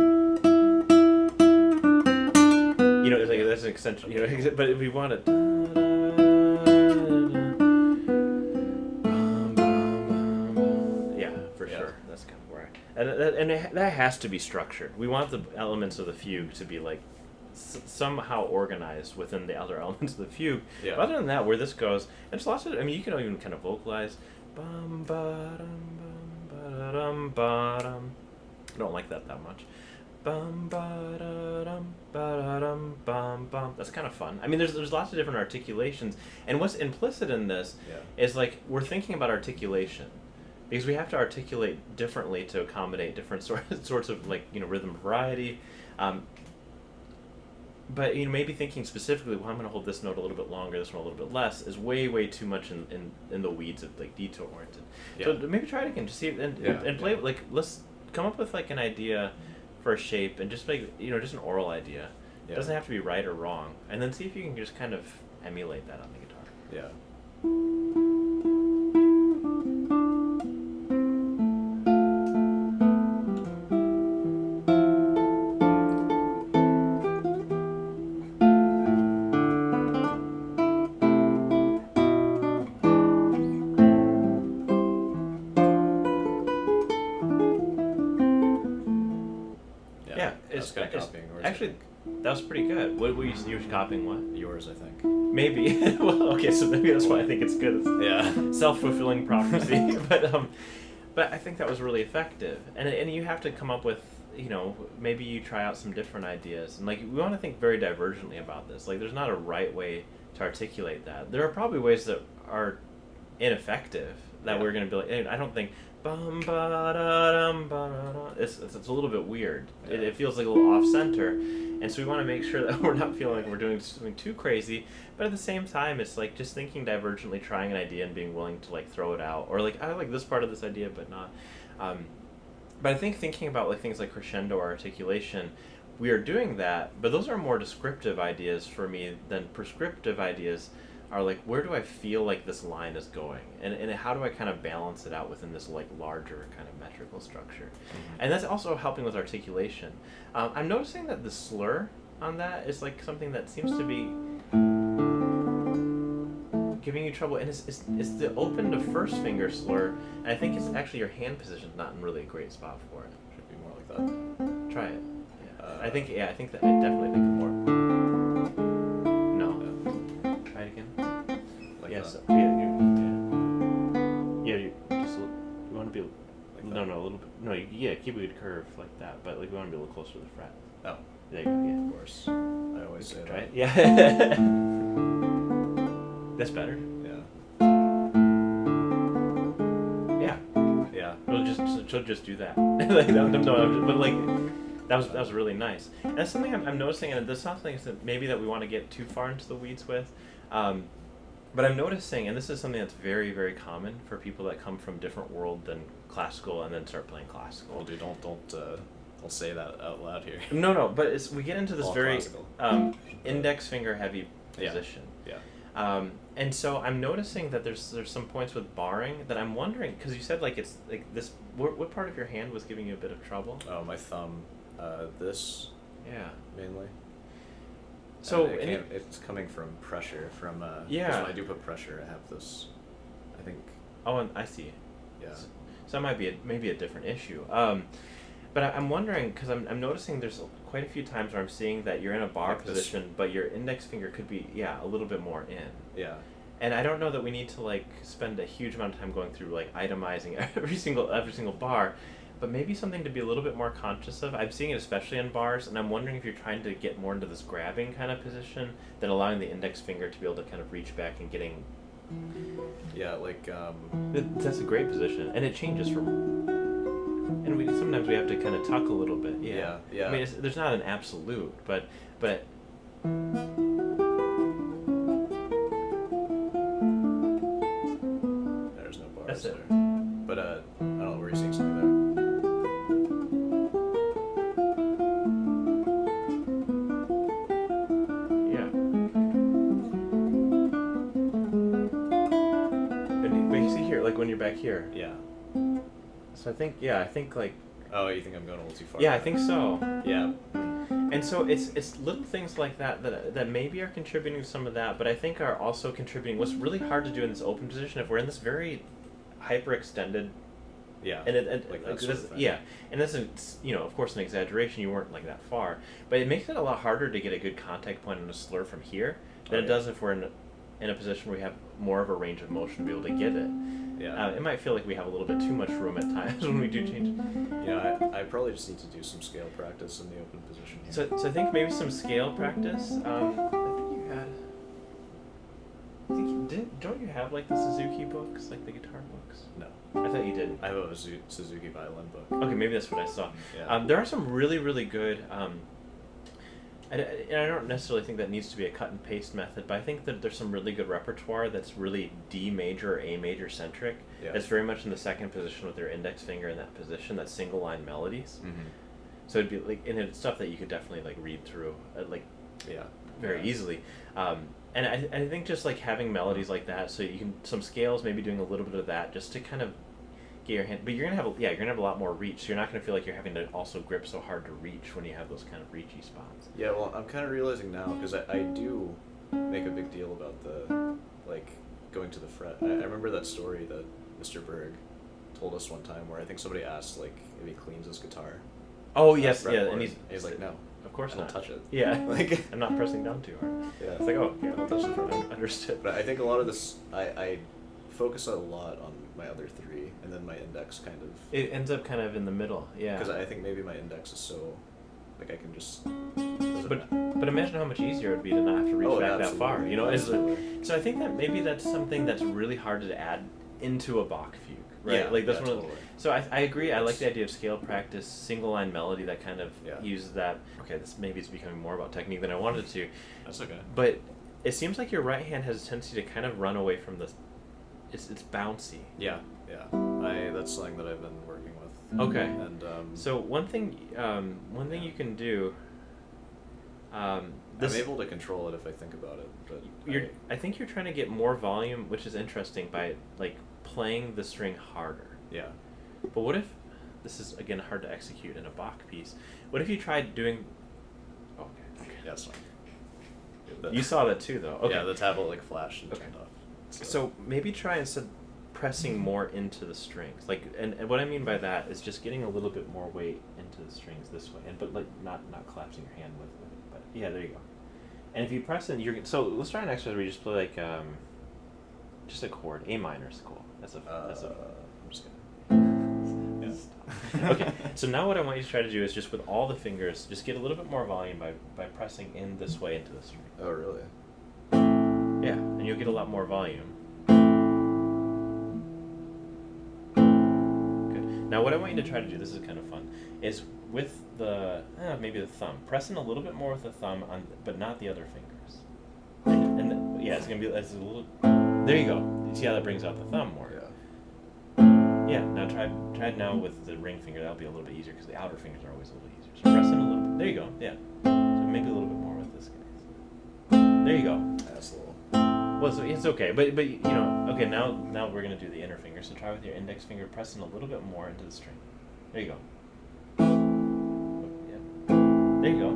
It's like that's an extension. But if we want it. And that has to be structured. We want the elements of the fugue to be like somehow organized within the other elements of the fugue. Yeah. But other than that, where this goes, and there's lots of. I mean, you can even kind of vocalize. Bum ba dum bum ba dum. I don't like that much. Bum ba dum bum bum. That's kind of fun. I mean, there's lots of different articulations, and what's implicit in this is like we're thinking about articulation. Because we have to articulate differently to accommodate different sorts of rhythm variety, but maybe thinking specifically, well, I'm going to hold this note a little bit longer, this one a little bit less, is way too much in the weeds of like detail oriented. Yeah. So maybe try it again to see and play like let's come up with like an idea for a shape and just make just an oral idea. Yeah. It doesn't have to be right or wrong, and then see if you can just kind of emulate that on the guitar. Yeah. Actually, that was pretty good. What were you were copying? What? Yours, I think. Maybe. Well, okay, so maybe that's why I think it's good. It's self-fulfilling prophecy. But I think that was really effective. And you have to come up with, maybe you try out some different ideas. And we want to think very divergently about this. Like, there's not a right way to articulate that. There are probably ways that are ineffective that we're going to be like, I don't think bum ba da dum ba da da. It's a little bit weird. Yeah. It feels like a little off center, and so we want to make sure that we're not feeling like we're doing something too crazy. But at the same time, it's like just thinking divergently, trying an idea and being willing to throw it out, or I like this part of this idea, but not. But I think thinking about things like crescendo or articulation, we are doing that, but those are more descriptive ideas for me than prescriptive ideas. Are where do I feel like this line is going, and how do I kind of balance it out within this larger kind of metrical structure, and that's also helping with articulation. I'm noticing that the slur on that is something that seems to be giving you trouble, and it's the open to first finger slur, and I think it's actually your hand position's not in really a great spot for it. Should be more like that. Try it. Yeah. I think that I definitely think more. Yes. You just you want to be a little bit. No, keep a good curve like that, but we want to be a little closer to the fret. Oh, there you go. Yeah, of course. I always say try that. It. Yeah. That's better. Yeah. Yeah. She'll just do that. That was really nice. And that's something I'm noticing, and there's something that maybe that we want to get too far into the weeds with. But I'm noticing, and this is something that's very, very common for people that come from different world than classical and then start playing classical. Well, dude, don't say that out loud here. No, but we get into this All very classical. index finger heavy position. Yeah. And so I'm noticing that there's some points with barring that I'm wondering, because you said like it's like this. What part of your hand was giving you a bit of trouble? Oh, my thumb. This. Yeah. Mainly. So it's coming from pressure from yeah. 'cause when I do put pressure, I have this. I think. Oh, and I see. Yeah. So that might be maybe a different issue. But I'm wondering, because I'm noticing there's quite a few times where I'm seeing that you're in a bar position, but your index finger could be a little bit more in. Yeah. And I don't know that we need to like spend a huge amount of time going through like itemizing every single bar, but maybe something to be a little bit more conscious of. I'm seeing it especially in bars, and I'm wondering if you're trying to get more into this grabbing kind of position than allowing the index finger to be able to kind of reach back and getting. Yeah, like. That's a great position, and it changes from. And sometimes we have to kind of tuck a little bit. Yeah. Yeah. I mean, there's not an absolute, but. There's no bars That's there. it. But I don't know, were you seeing something Yeah. But you see here, like when you're back here. there? Yeah. So I think like. Oh, you think I'm going a little too far? Yeah, I think so. Yeah. And so it's little things like that maybe are contributing to some of that, but I think are also contributing. What's really hard to do in this open position, if we're in this very hyperextended. Yeah. And like that sort of thing. yeah, and this is of course an exaggeration. You weren't like that far, but it makes it a lot harder to get a good contact point on a slur from here than it does if we're in a position where we have more of a range of motion to be able to get it. Yeah. It might feel like we have a little bit too much room at times when we do change. Yeah, I probably just need to do some scale practice in the open position here. So I think maybe some scale practice. I think you had. Don't you have like the Suzuki books, like the guitar books? No. I thought you did. I have a Suzuki violin book. Okay, maybe that's what I saw. Yeah. There are some really, really good. And I don't necessarily think that needs to be a cut and paste method, but I think that there's some really good repertoire that's really D major or A major centric. Yeah. That's very much in the second position with your index finger in that position. That's single line melodies. Mm-hmm. So it'd be like, and it's stuff that you could definitely like read through, very easily. And I think just like having melodies like that, so you can some scales, maybe doing a little bit of that, just to kind of get your hand. But you're gonna have a lot more reach. So you're not gonna feel like you're having to also grip so hard to reach when you have those kind of reachy spots. Yeah, well, I'm kind of realizing now, because I do make a big deal about the, like, going to the fret. I remember that story that Mr. Berg told us one time where I think somebody asked, like, if he cleans his guitar. Oh, yes, yeah, fretboard, and he's like, no. Of course I don't not. touch it. Yeah, Like, I'm not pressing down too hard. yeah. It's like, oh, yeah, don't touch the fretboard. Understood. But I think a lot of this, I focus a lot on my other three, and then my index kind of... It ends up kind of in the middle, yeah. Because I think maybe my index is so, like, I can just... But imagine how much easier it would be to not have to reach back that far. You know, absolutely. So I think that maybe that's something that's really hard to add into a Bach fugue, right? Yeah, like that's yeah, one. totally. So I agree. I like the idea of scale practice, single line melody that kind of Yeah. uses that. Okay, this maybe is becoming more about technique than I wanted to. That's okay. But it seems like your right hand has a tendency to kind of run away from the. It's bouncy. Yeah. That's something that I've been working with. Okay. And So one thing you can do. I'm able to control it if I think about it, but I think you're trying to get more volume, which is interesting, by like playing the string harder. Yeah. But what if this is again hard to execute in a Bach piece? What if you tried doing? Oh, okay. Yeah, that's fine. You saw that too, though. Okay. Yeah, the tablet like flashed and Okay. turned off. So maybe try instead pressing more into the strings, like, and what I mean by that is just getting a little bit more weight into the strings this way, but like not collapsing your hand with it. But yeah, there you go. And if you press in, so let's try an exercise where you just play like just a chord. A minor is cool. That's a. I'm just kidding. Yeah. Okay, so now what I want you to try to do is just with all the fingers, just get a little bit more volume by pressing in this way into the string. Oh, really? Yeah, and you'll get a lot more volume. Good. Now what I want you to try to do, this is kind of fun, is with the, maybe the thumb, press in a little bit more with the thumb, but not the other fingers. And yeah, it's going to be, it's a little... There you go. You see how that brings out the thumb more? Yeah. Yeah. Now try it now with the ring finger. That'll be a little bit easier because the outer fingers are always a little easier. So press in a little bit. There you go. Yeah. So maybe a little bit more with this guy. There you go. That's a little. Well, so it's okay, but you know, okay. Now we're gonna do the inner finger. So try with your index finger, pressing a little bit more into the string. There you go. Yeah. There you go.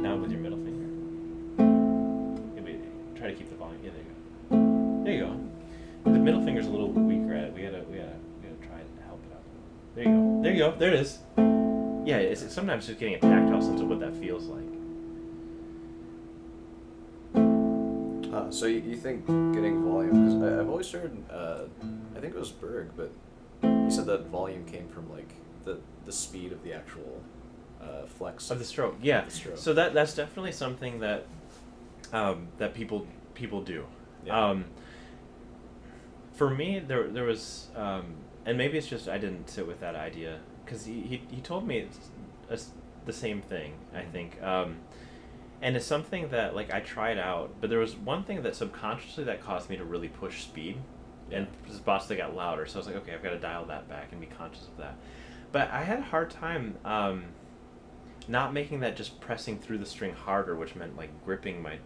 Now with your middle finger. Try to keep the volume. Yeah, there you go. There you go. The middle finger's a little weaker at it. We gotta try to help it out. There you go. There you go. There it is. Yeah, it's sometimes just getting a tactile sense of what that feels like. So you think getting volume? Because I've always heard, I think it was Berg, but he said that volume came from like the speed of the actual flex Of the stroke. Yeah. The stroke. So that's definitely something that that people do. Yeah. For me, there was, and maybe it's just I didn't sit with that idea because he told me it's the same thing. I think. And it's something that like I tried out, but there was one thing that subconsciously that caused me to really push speed, and this boss that got louder. So I was like, okay, I've got to dial that back and be conscious of that. But I had a hard time not making that just pressing through the string harder, which meant like gripping my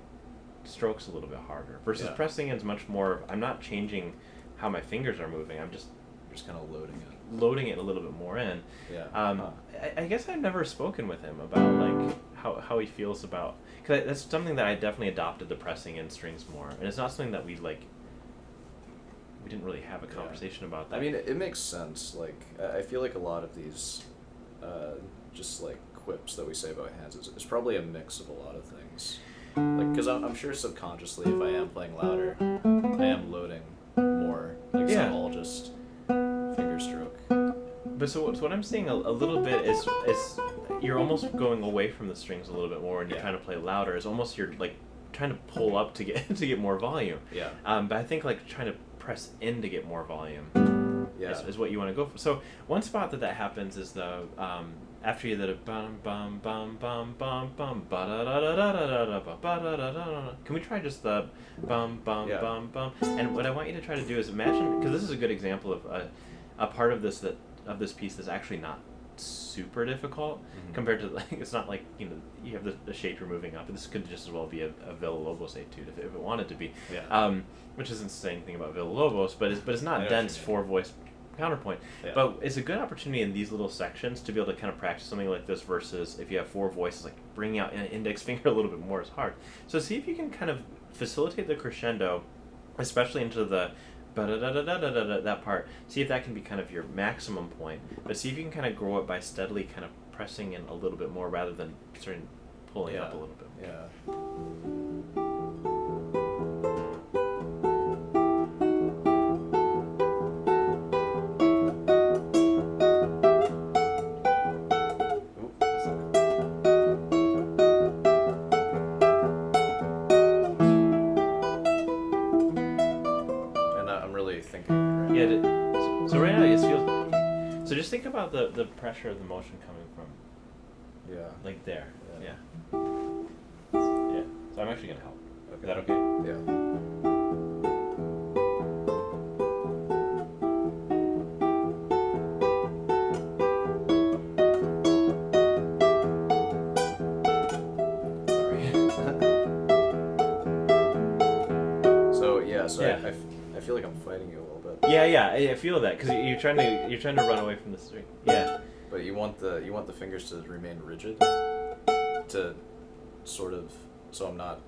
strokes a little bit harder. Versus pressing in is much more. I'm not changing how my fingers are moving. I'm just kind of loading it a little bit more in. Yeah. I guess I've never spoken with him about like how he feels about, because that's something that I definitely adopted, the pressing in strings more, and it's not something that we didn't really have a conversation about that. I mean, it makes sense. Like I feel like a lot of these just like quips that we say about hands is probably a mix of a lot of things. Like because I'm sure subconsciously if I am playing louder, I am loading more. Like it's not all just finger stroke. But so what I'm seeing a little bit is you're almost going away from the strings a little bit more, and you're trying to play louder. It's almost you're like trying to pull up to get to get more volume. Yeah. But I think like trying to press in to get more volume. Yeah. Is what you want to go for. So one spot that happens is the after you did a bum bum bum bum bum bum ba da da da da da da ba da da da. Can we try just the bum bum bum bum? And what I want you to try to do is imagine, because this is a good example of a part of this piece that's actually not super difficult compared to, like, it's not like, you know, you have the shape you're moving up, and this could just as well be a Villa-Lobos etude if it wanted to be. Which isn't saying anything about Villa-Lobos, but it's not dense four voice counterpoint. But it's a good opportunity in these little sections to be able to kind of practice something like this versus if you have four voices, like bringing out an index finger a little bit more is hard. So see if you can kind of facilitate the crescendo, especially into the ba-da-da-da-da-da-da, that part. See if that can be kind of your maximum point, but see if you can kind of grow it by steadily kind of pressing in a little bit more rather than starting pulling up a little bit. So right now it feels. So just think about the pressure of the motion coming from. Like there. Yeah. So I'm actually gonna help. Okay. Is that okay? Yeah. So I feel like I'm fighting you a little bit. Yeah, I feel that because you're trying to run away from the string. Yeah. But you want the fingers to remain rigid, to sort of, so I'm not,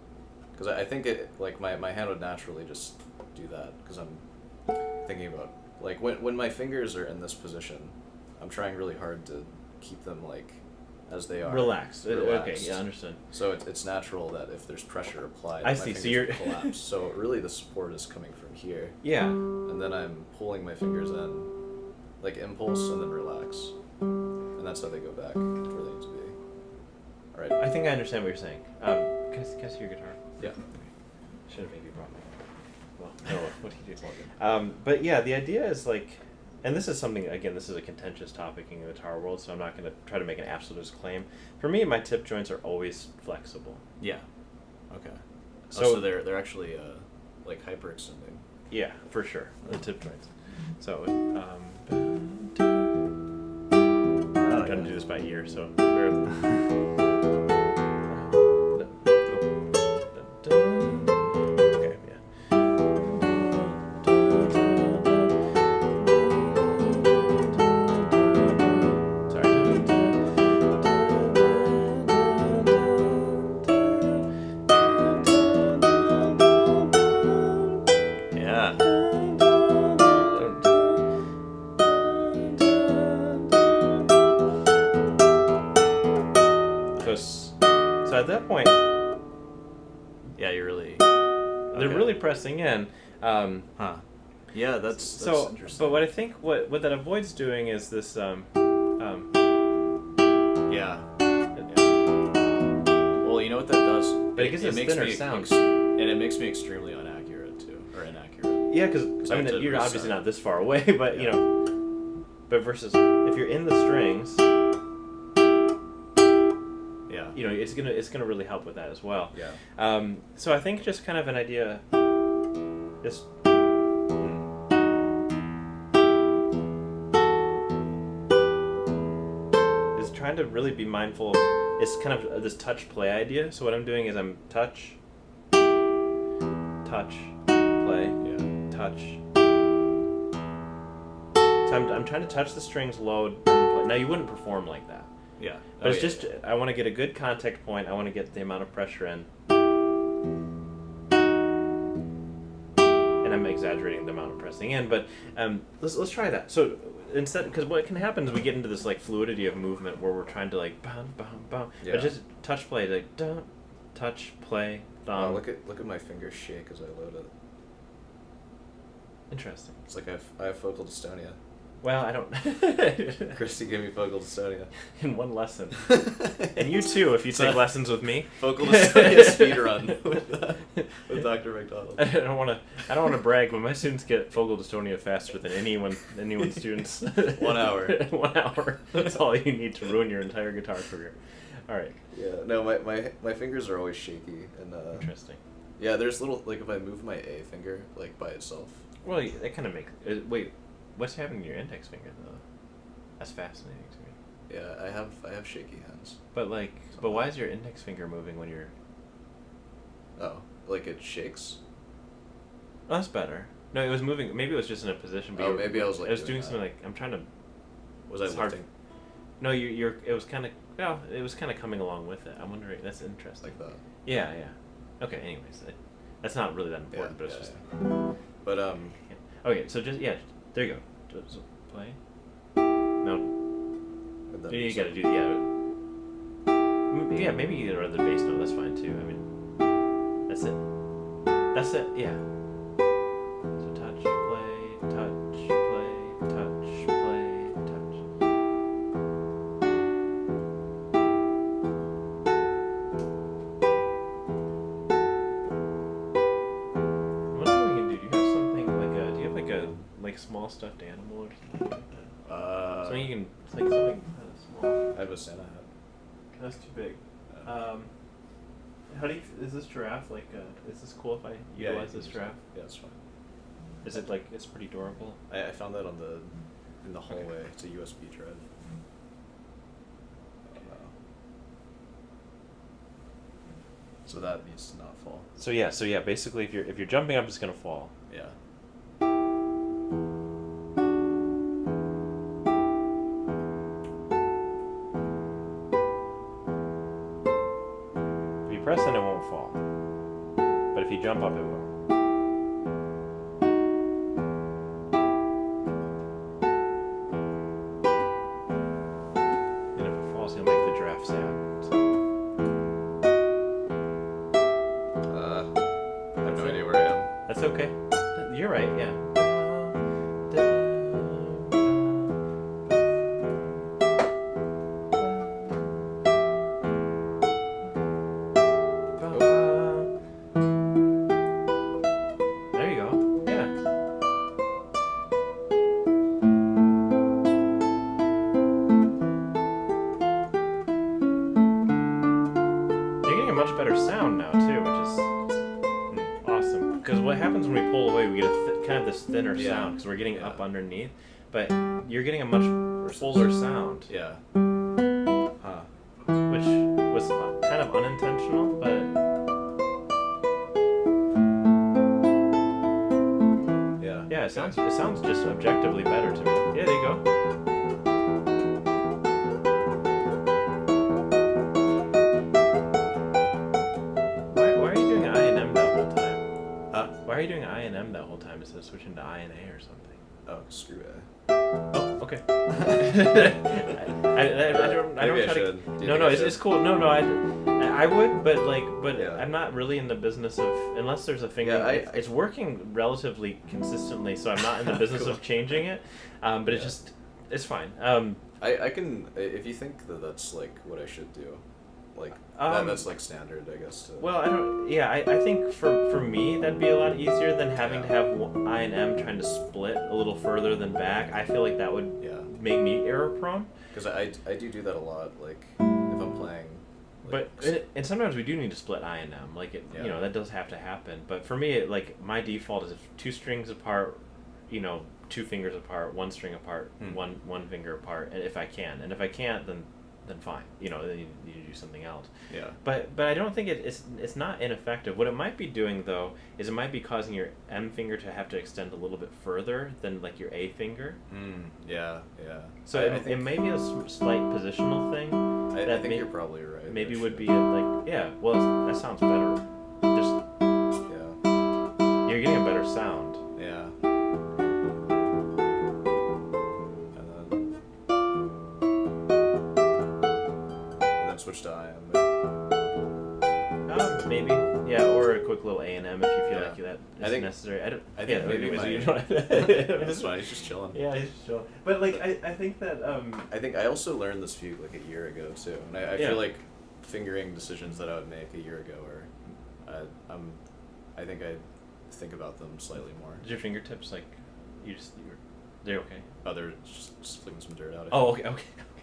because I think it, like my hand would naturally just do that because I'm thinking about, like, when my fingers are in this position, I'm trying really hard to keep them like as they are. Relaxed. Okay, yeah, understood. So it's natural that if there's pressure applied, I my see. fingers So you're collapse. So really, the support is coming from here. Yeah. And then I'm pulling my fingers in, like impulse, and then relax, and that's how they go back where they need to be. All right. I think I understand what you're saying. Can I see your guitar? Yeah. Should have maybe brought my. Well, no. What do you do? But yeah, the idea is like. And this is something, again, this is a contentious topic in the guitar world, so I'm not going to try to make an absolutist claim. For me, my tip joints are always flexible. Yeah. Okay. So they're actually like hyperextending. Yeah, for sure. The tip joints. So I'm trying to do this by ear, so bear with me. Okay, yeah. So at that point, yeah, you're really. They're really pressing in. Yeah, that's interesting. But what I think what that avoids doing is this. Yeah. Well, you know what that does? But it gives us thinner sound, and it makes me extremely inaccurate too, or inaccurate. Yeah, because I mean you're obviously not this far away, but you know, but versus if you're in the strings. You know, it's gonna really help with that as well. Yeah. So I think just kind of an idea, just is trying to really be mindful of. It's kind of this touch play idea. So what I'm doing is I'm touch, play, touch. So I'm trying to touch the strings, load, and play. Now you wouldn't perform like that. Yeah. But it's just, I want to get a good contact point. I want to get the amount of pressure in. And I'm exaggerating the amount of pressing in, but let's try that. So instead, because what can happen is we get into this like fluidity of movement where we're trying to like bum bum bum. Yeah. But just touch play, like dum, touch play, thumb. Look at my fingers shake as I load it. Interesting. It's like I have focal dystonia. Well, I don't. Christy gave me focal dystonia in one lesson, and you too, if you take lessons with me. Focal dystonia speed run with Dr. McDonald. I don't want to brag, but my students get focal dystonia faster than anyone's students. 1 hour. 1 hour. That's all you need to ruin your entire guitar career. All right. Yeah. No, my fingers are always shaky and. Interesting. Yeah, there's little like if I move my A finger like by itself. Well, that kind of makes. Wait. What's happening to your index finger though? That's fascinating to me. Yeah, I have shaky hands. But why is your index finger moving when you're? Oh, like it shakes. Oh, that's better. No, it was moving. Maybe it was just in a position. But maybe I was like. I was doing something like I'm trying to. Was I lifting? No, you're. It was kind of. Well, it was kind of coming along with it. I'm wondering. That's interesting. Like that. Yeah. Okay. Anyways, that's not really that important, but it's just. But Okay, so just there you go. So play. No. You gotta do yeah. Maybe you can run the bass note. That's fine too. I mean, that's it. That's it. Yeah. So touch, play, touch, play, touch, play, touch. I wonder what we can do. Do you have something like a small stuffed animal or something like that? Something you can something kind of small. I have a Santa hat. That's too big. How do you? Is this giraffe like? Is this cool if I utilize this giraffe? Yeah, it's fine. Is it like it's pretty durable? I found that in the hallway. Okay. It's a USB drive. So that needs to not fall. So yeah. Basically, if you're jumping up, it's gonna fall. Yeah. Press and it won't fall. But if you jump up, it will. And if it falls, you'll make the giraffe sound. So. I have no idea where I am. That's okay. You're right, yeah. because what happens when we pull away, we get kind of this thinner Yeah. sound because we're getting Yeah. up underneath, but you're getting a much fuller sound, Yeah. which was kind of unintentional, but yeah, it sounds just objectively better to me. Yeah, there you go. Why are you doing I and M that whole time? Huh? Why are you doing I and M that whole time instead of switching to I and A or something? Oh, screw it. Oh, okay. I don't Maybe I try should. to. Do you No, think no, I it's should? cool. No, I would, but Yeah. I'm not really in the business of unless there's a finger. Yeah, it's working relatively consistently, so I'm not in the business Cool. of changing it. But Yeah. it's fine. I can, if you think that that's like what I should do, like that's like standard, I guess. Well, I don't. Yeah, I think for me that'd be a lot easier than having to have I and M trying to split a little further than back. I feel like that would make me error prone. Because I do that a lot, like if I'm playing. Like, And sometimes we do need to split I and M. Like you know, that does have to happen. But for me, like my default is if two strings apart, you know, 2 fingers apart, 1 string apart, one finger apart, and if I can, and if I can't, then fine. You know, then you need to do something else. Yeah. But I don't think it's not ineffective. What it might be doing though is it might be causing your M finger to have to extend a little bit further than like your A finger. Yeah. So it may be a slight positional thing. I think you're probably right. Maybe would be well, that sounds better. Just you're getting a better sound. Yeah. And then switch to IM. Maybe. Yeah, or a quick little A&M if you feel like that is necessary. I think maybe That's fine. He's just chilling. Yeah, he's just chilling. But like, I think that I think I also learned this fugue like a year ago too, and I feel like fingering decisions that I would make a year ago, or I think I think about them slightly more. Did your fingertips they're okay? Oh, they're just flicking some dirt out. Oh, okay.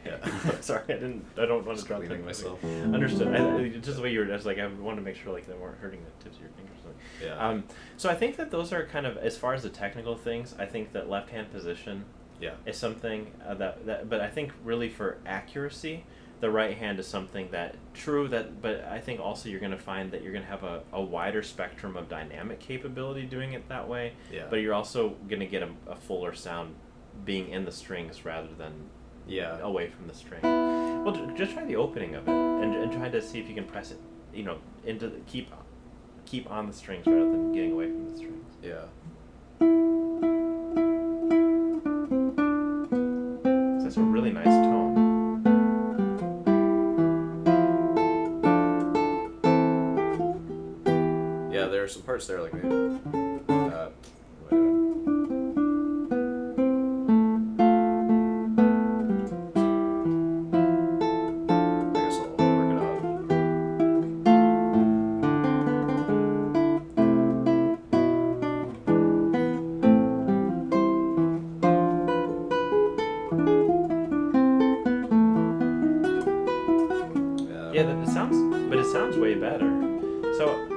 Yeah. Sorry, I don't want to drop cleaning that. myself. Understood. Just the way you were, I was like, I wanted to make sure like they weren't hurting the tips of your fingers. Yeah. So I think that those are kind of, as far as the technical things, I think that left hand position is something but I think really for accuracy, the right hand is something but I think also you're going to find that you're going to have a wider spectrum of dynamic capability doing it that way. Yeah. But you're also going to get a fuller sound being in the strings rather than away from the string. Well, just try the opening of it and try to see if you can press it, you know, into keep on the strings rather than getting away from the strings. Yeah. So that's a really nice tone. Yeah, there are some parts there like maybe. I guess I'll work it out. Yeah, it sounds way better. So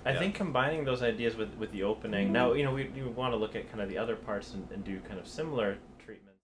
I think combining those ideas with the opening. Now, you know, we want to look at kind of the other parts and do kind of similar treatment.